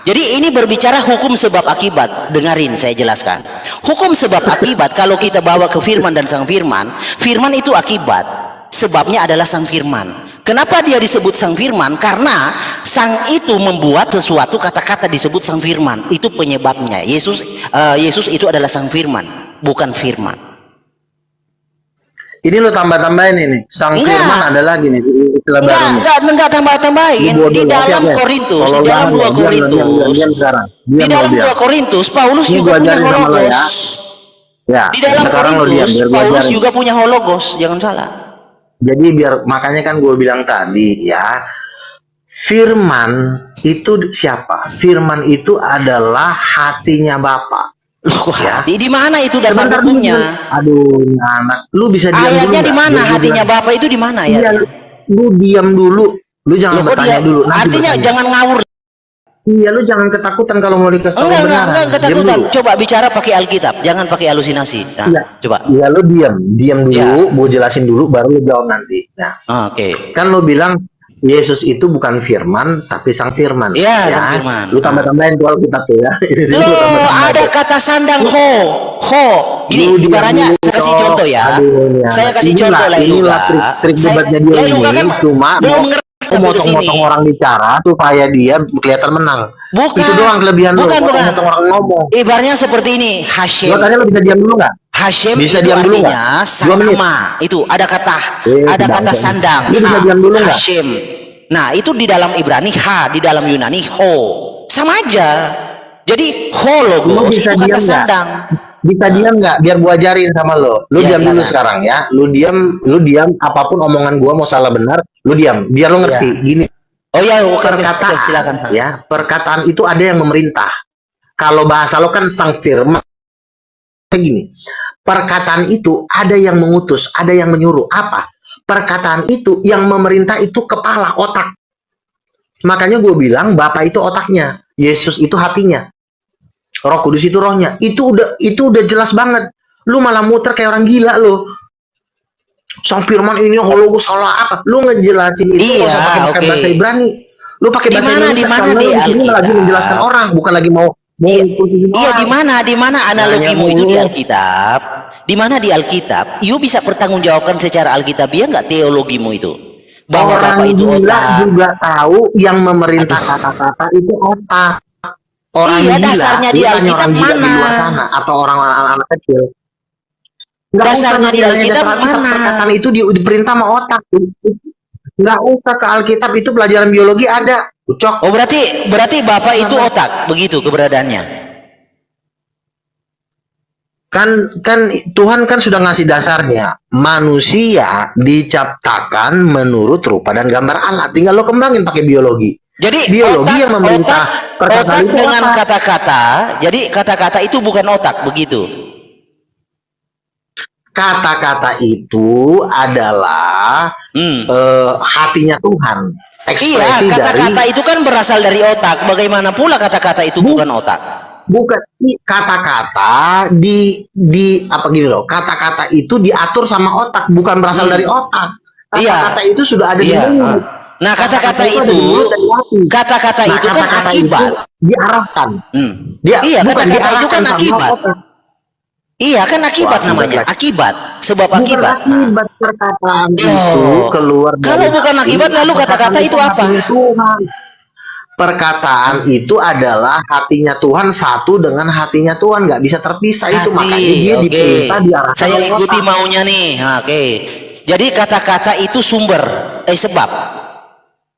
Jadi ini berbicara hukum sebab akibat. Dengarin saya jelaskan. Hukum sebab akibat kalau kita bawa ke firman dan sang firman, firman itu akibat. Sebabnya adalah sang firman. Kenapa dia disebut sang firman? Karena sang itu membuat sesuatu, kata-kata disebut sang firman. Itu penyebabnya. Yesus itu adalah sang firman, bukan firman. Ini lo tambah-tambahin ini. Sang firman adalah gini. Enggak tambah-tambahin. Di dalam Korintus, di dalam 2 Korintus, Paulus juga punya hologos. Di dalam Korintus, Paulus juga punya hologos. Jangan salah. Jadi makanya kan gue bilang tadi ya, firman itu siapa? Firman itu adalah hatinya Bapa. Loh, Ya. hati di mana itu dasar Sebentar dulu. hukumnya? Aduh, ini anak. Lu bisa diam dulu Ayatnya di nggak? mana? Gua Hatinya bilang, Bapak itu di mana iya, ayatnya? lu diam dulu. Lu jangan Loh, kok bertanya dia? dulu. Nanti Artinya bertanya. jangan ngawur. Iya, lu jangan ketakutan kalau mau dikasih tahu kebenaran. Enggak Diam ketakutan. dulu. Coba bicara pakai Alkitab, jangan pakai halusinasi. Nah, Iya. coba. Iya, lu diam dulu. Ya. Gua jelasin dulu, baru lu jawab nanti. Nah, Oke. kan lu bilang Yesus itu bukan firman, tapi sang firman. Iya, sang firman. Lu tambah-tambahin tuh Alkitab tuh ya. Ini sini lu Loh, tambah-tambahin ada tuh. kata sandang ho. Gini, Lu diam ibaratnya dulu, saya kasih Cok. contoh ya. Aduh, ini Saya anak. kasih Inilah- contoh Lai Luga. inilah trik debatnya dia Lai Luga ini, kan cuma belum ngerti mau sampai ke sini. motong-motong orang bicara supaya dia kelihatan menang. Bukan. Itu doang kelebihan lu, Bukan. motong-motong orang ngomong. Ibaratnya seperti ini, Hashim. Gua tanya lu bisa diam dulu nggak? Hashim Bisa itu diam dulu artinya nggak? 2 menit. sama. Itu ada kata Tidak, kata jangan. sandang. Lu bisa diam dulu nggak? Hashim. Nah, itu di dalam Ibrani ha, di dalam Yunani ho. Sama aja. Jadi ho Lu logo bisa itu diam kata nggak? sandang. Bisa diam nggak? Biar gua ajarin sama lo. Lu Ya, diam dulu silakan. sekarang ya. Lu diam. Apapun omongan gua mau salah benar, lu diam. Biar lu ngerti. Gini, Oh ya, oke, perkataan, oke, silakan. ya, perkataan itu ada yang memerintah. Kalau bahasa lo kan sang firman. Begini, perkataan itu ada yang mengutus, ada yang menyuruh. Apa? Perkataan itu yang memerintah itu kepala, otak. Makanya gue bilang Bapak itu otaknya, Yesus itu hatinya, Roh Kudus itu rohnya. Itu udah jelas banget. Lu malah muter kayak orang gila lo. Sang firman ini hologos salah apa? Lu ngejelasin itu nggak Iya, usah pakai oke. bahasa Ibrani. Lu pakai Di bahasa mana, Indonesia. di mana karena di lu sini Alkitab? lagi menjelaskan orang, bukan lagi mau Iya, ngikutin iya orang. di mana analogimu Nanya itu di mulu. Alkitab? Di mana di Alkitab? You bisa pertanggungjawabkan secara Alkitabiah nggak teologimu itu? Bahwa Orang Bapak itu gila otak. juga tahu yang memerintah kata-kata itu otak. Orang Iya, gila, dasarnya di lu tanya Alkitab orang gila di mana? luar sana atau orang anak kecil. Nggak Dasarnya usah di nanya Alkitab dasar mana? Perkataan itu diperintah sama otak. Nggak usah ke Alkitab, itu pelajaran biologi ada. Ucok. Oh, berarti Bapak itu otak, begitu keberadaannya. Kan Tuhan kan sudah ngasih dasarnya. Manusia diciptakan menurut rupa dan gambar Allah. Tinggal lo kembangin pakai biologi. Jadi Biologi yang memerintah perkataan otak itu dengan otak. kata-kata. Jadi kata-kata itu bukan otak, begitu. Kata-kata itu adalah hatinya Tuhan. Iya, Ekspresi kata-kata dari itu kan berasal dari otak. Bagaimana pula kata-kata itu bukan otak? bukan kata-kata di apa gini loh. Kata-kata itu diatur sama otak, bukan berasal dari otak. Iya. Kata-kata itu sudah ada di Iya. mulut. Nah, kata-kata ada itu, di mulut dan di hati. kata-kata Nah, itu kan kata-kata akibat. itu diarahkan. Iya, bukan kata-kata itu diarahkan kan sama akibat. otak. Iya, kan akibat Wah, namanya. akibat. Akibat, sebab Bukan akibat. Nah, akibat perkataan Oh. itu keluar dari Kalau bukan hati, akibat, lalu perkataan kata-kata itu apa? hatinya Tuhan. Perkataan itu adalah hatinya Tuhan satu dengan hatinya Tuhan, nggak bisa terpisah itu. Hati, Makanya dia oke. diperintah diarahkan Saya oleh ikuti otak. maunya nih. Nah, oke. Jadi kata-kata itu sumber, sebab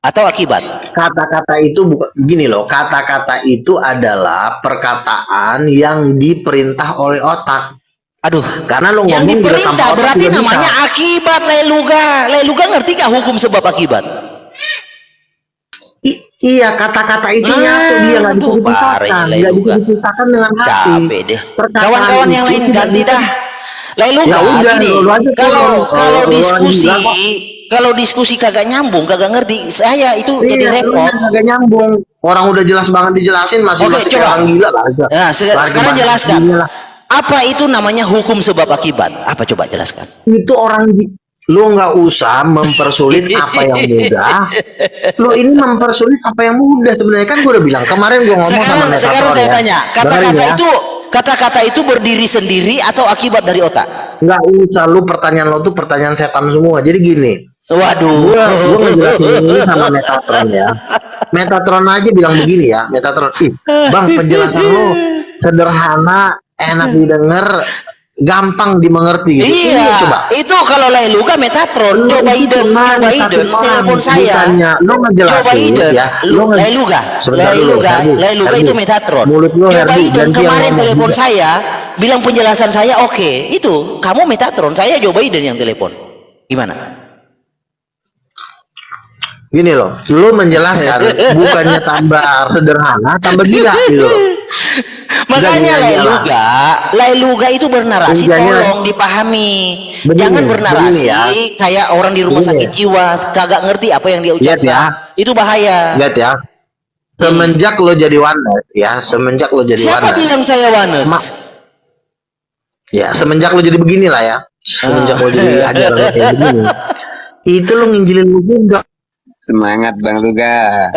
atau akibat. Kata-kata itu bukan gini loh. Kata-kata itu adalah perkataan yang diperintah oleh otak. Aduh, Karena lo yang ngomong juga diperintah tanpa otak berarti juga bisa. namanya akibat. Leluga ngerti gak hukum sebab akibat? Iya, kata-kata itu Nah, nyatu, dia nggak bisa aduh, dipisahkan, bare ini nggak bisa Leluga. dipisahkan dengan hati. Capek deh. Perkataan Kawan-kawan yang itu lain tidak ganti bisa- dah. Leluga Ya udah, gini. lu aja Kalau turun. kalau Lu diskusi aja gila kalau diskusi kagak nyambung, kagak ngerti, saya itu jadi Iya, lu repot. yang agak nyambung. Orang udah jelas banget dijelasin masih Oke, masih coba. kayak orang gila lah. Nah, sekarang Lari jelaskan. gini lah. Apa itu namanya hukum sebab akibat? Apa coba jelaskan? Itu orang lu nggak usah mempersulit apa yang mudah. Lu ini mempersulit apa yang mudah sebenarnya, kan gue udah bilang kemarin gue ngomong sama Sekarang Metatron saya ya. tanya, Dengerin ya. kata-kata itu berdiri sendiri atau akibat dari otak? Nggak usah, lu pertanyaan lo tuh pertanyaan setan semua. Jadi gini, Waduh. gue ngejelasin ini sama Metatron ya. Metatron aja bilang begini ya, Metatron, bang penjelasan lo sederhana, enak didengar, gampang dimengerti gitu. Ini Iya, coba. itu kalau Leluga Metatron, Lu Joe itu Biden, cuman Joe satu Biden, orang, telepon saya. bukannya lu ngejelasin, Joe Biden, ya. Lu Leluga, Sebentar dulu, Leluga Herdi. itu Metatron. Mulut lu, Joe Herdi, Biden ganti yang kemarin ngomong telepon juga. saya, bilang penjelasan saya oke. Itu kamu Metatron, saya Joe Biden yang telepon. Gimana? Gini loh, lu menjelaskan bukannya tambah sederhana, tambah gila gitu loh. Makanya gini aja lah. Lai Luga itu bernarasi Intinya tolong dipahami. begini, Jangan begini bernarasi ya. kayak orang di rumah Begini. sakit jiwa, kagak ngerti apa yang dia Lihat ya. ucapkan. Itu bahaya. Lihat ya. Semenjak lo jadi wanas ya, semenjak lo jadi Siapa wanas. bilang saya wanes? Ya, semenjak lo jadi begini lah ya. Semenjak lo jadi ajaran lo kayak begini. Itu lo nginjilin gue juga. Semangat Bang Luga.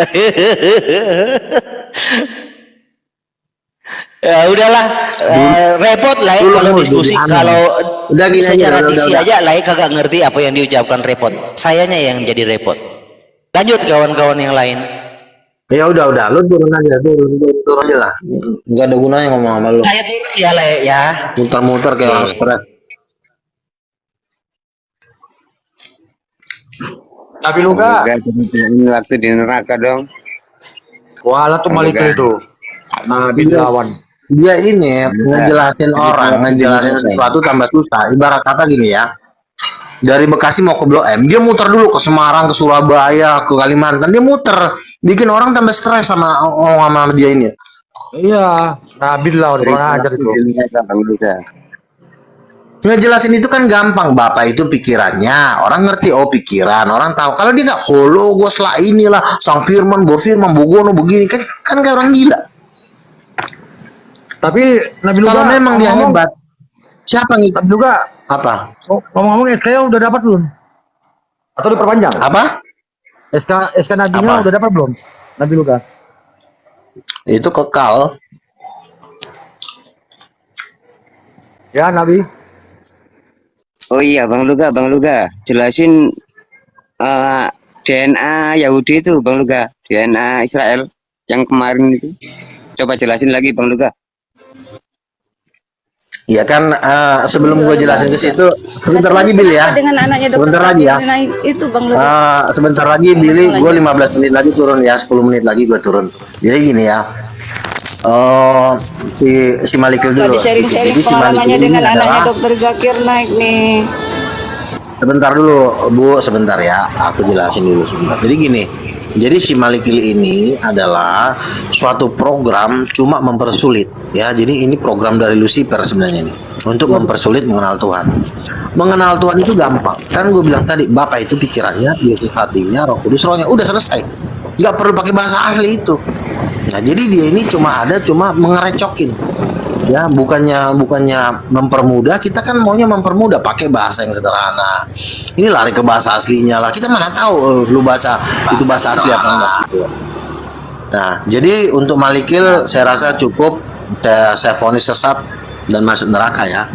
Ya udahlah, repot lah Dulu kalau mau diskusi, jadi aneh. kalau Udah gini aja, secara udah, diksi udah. aja lah kagak ngerti apa yang diucapkan, repot. Sayanya yang jadi repot. Lanjut kawan-kawan yang lain. Ya udah, lo turun aja, turun aja lah. Nggak ada gunanya ngomong sama lo. Saya turun ya Le ya. Muter-muter kayak orang stres. Nabi Luga. Luga ini waktu di neraka dong. Walah tuh Malik itu. Nabi lawan. Dia ini ngejelasin orang, ngejelasin sesuatu tambah susah. Ibarat kata gini ya. Dari Bekasi mau ke Blok M, dia muter dulu ke Semarang, ke Surabaya, ke Kalimantan, dia muter, bikin orang tambah stres sama dia ini. Iya, Nabi lawan kurang ajar itu. Bang Luga. Ngejelasin itu kan gampang, Bapak itu pikirannya, orang ngerti, oh pikiran, orang tahu. Kalau dia nggak, Logos lah inilah, Sang Firman, Bogono begini, kan kayak orang gila. Tapi Nabi Luga Kalau memang dia hebat, siapa yang Nabi Luga apa? ngomong-ngomong SK-nya udah dapat belum? Atau diperpanjang? Apa? SK Nabinya Apa? udah dapat belum? Nabi Luga. Itu kekal. Ya Nabi. Oh iya Bang Luga, jelasin DNA Yahudi itu Bang Luga, DNA Israel yang kemarin itu. Coba jelasin lagi Bang Luga. Ya kan, sebelum gue jelasin ke situ, sebentar lagi Billy ya. Dengan anaknya Dr. Sebentar lagi ya. Itu Bang Luga. Sebentar lagi Billy, gue 15 menit lagi turun ya, 10 menit lagi gue turun. Jadi gini ya. Si Malikil dulu. Tadi sharing-sharing Jadi si pengalamannya Malikil dengan ini anaknya adalah- Dr. Zakir naik nih. Sebentar dulu, Bu, sebentar ya. Aku jelasin dulu sebentar. Jadi gini, jadi si Malikil ini adalah suatu program cuma mempersulit ya. Jadi ini program dari Lucifer sebenarnya ini untuk mempersulit mengenal Tuhan. Mengenal Tuhan itu gampang. Kan gue bilang tadi, Bapak itu pikirannya, Yesus hatinya, Roh Kudus rohnya, udah selesai. Nggak perlu pakai bahasa ahli itu. Nah, jadi dia ini cuma mengerecokin. Ya, bukannya mempermudah, kita kan maunya mempermudah pakai bahasa yang sederhana. Ini lari ke bahasa aslinya lah. Kita mana tahu lu bahasa itu bahasa asli apa enggak. Nah, jadi untuk Malikil saya rasa cukup, saya vonis sesat dan masuk neraka ya.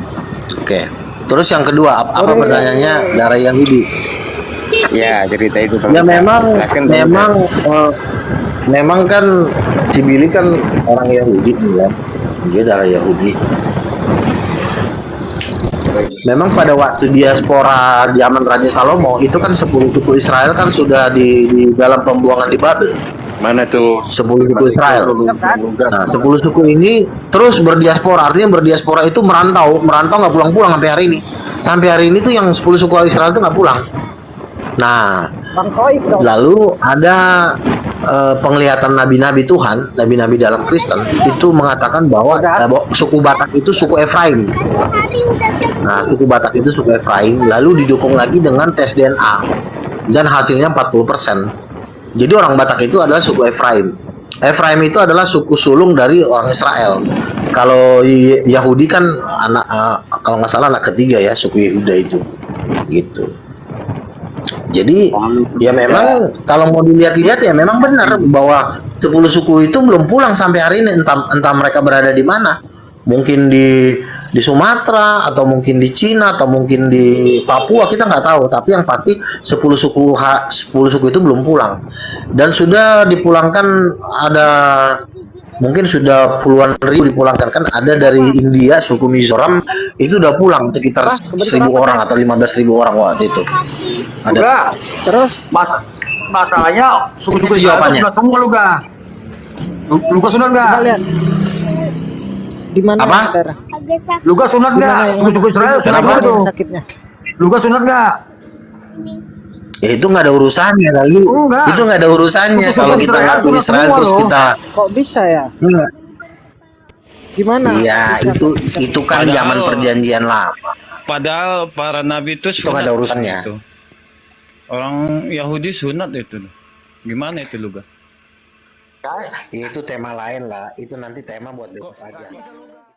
Oke. Terus yang kedua, apa pertanyaannya? Darah Yahudi. Ya cerita itu Bang Ya Luga. memang Jelaskan, Bang Luga. memang kan si Billy kan orang Yahudi nih kan. Dia darah Yahudi. Memang pada waktu diaspora zaman Raja Salomo itu kan 10 suku Israel kan sudah di dalam pembuangan di Babel. Mana tuh 10 suku Israel. Nah, 10 suku ini terus berdiaspora, artinya berdiaspora itu merantau nggak pulang-pulang sampai hari ini. Sampai hari ini tuh yang 10 suku Israel itu nggak pulang. Nah, lalu ada penglihatan nabi-nabi Tuhan, nabi-nabi dalam Kristen itu mengatakan bahwa suku Batak itu suku Efraim. Nah, suku Batak itu suku Efraim, lalu didukung lagi dengan tes DNA dan hasilnya 40%. Jadi orang Batak itu adalah suku Efraim. Efraim itu adalah suku sulung dari orang Israel. Kalau Yahudi kan anak kalau nggak salah anak ketiga ya, suku Yehuda itu. Gitu. Jadi ya memang kalau mau dilihat-lihat ya memang benar bahwa 10 suku itu belum pulang sampai hari ini, entah mereka berada di mana. Mungkin di Sumatera atau mungkin di Cina atau mungkin di Papua, kita nggak tahu, tapi yang pasti 10 suku itu belum pulang. Dan sudah dipulangkan, ada mungkin sudah puluhan ribu dipulangkan. Kan ada dari India, suku Mizoram itu udah pulang sekitar 1.000 orang atau 15.000 orang waktu itu. Ada. Luga. Terus masalahnya suku-suku Itu Israel jawabannya. sudah semua Luga. Luga sunat nggak? Di mana Apa? saudara? Luga sunat nggak? Suku-suku Israel Kenapa? sunat tuh. Sakitnya. Luga sunat nggak? Ya itu nggak ada urusannya kali. Enggak. Itu nggak ada urusannya Suku kalau kita Israel ngaku sudah Israel semua terus loh. kita Kok bisa ya? enggak. Gimana? Iya, itu kan Padahal- zaman perjanjian lama. Padahal para nabi itu Itu nggak ada urusannya. Itu. Orang Yahudi sunat itu. Gimana itu Luga? Itu tema lain lah. Itu nanti tema buat besok aja.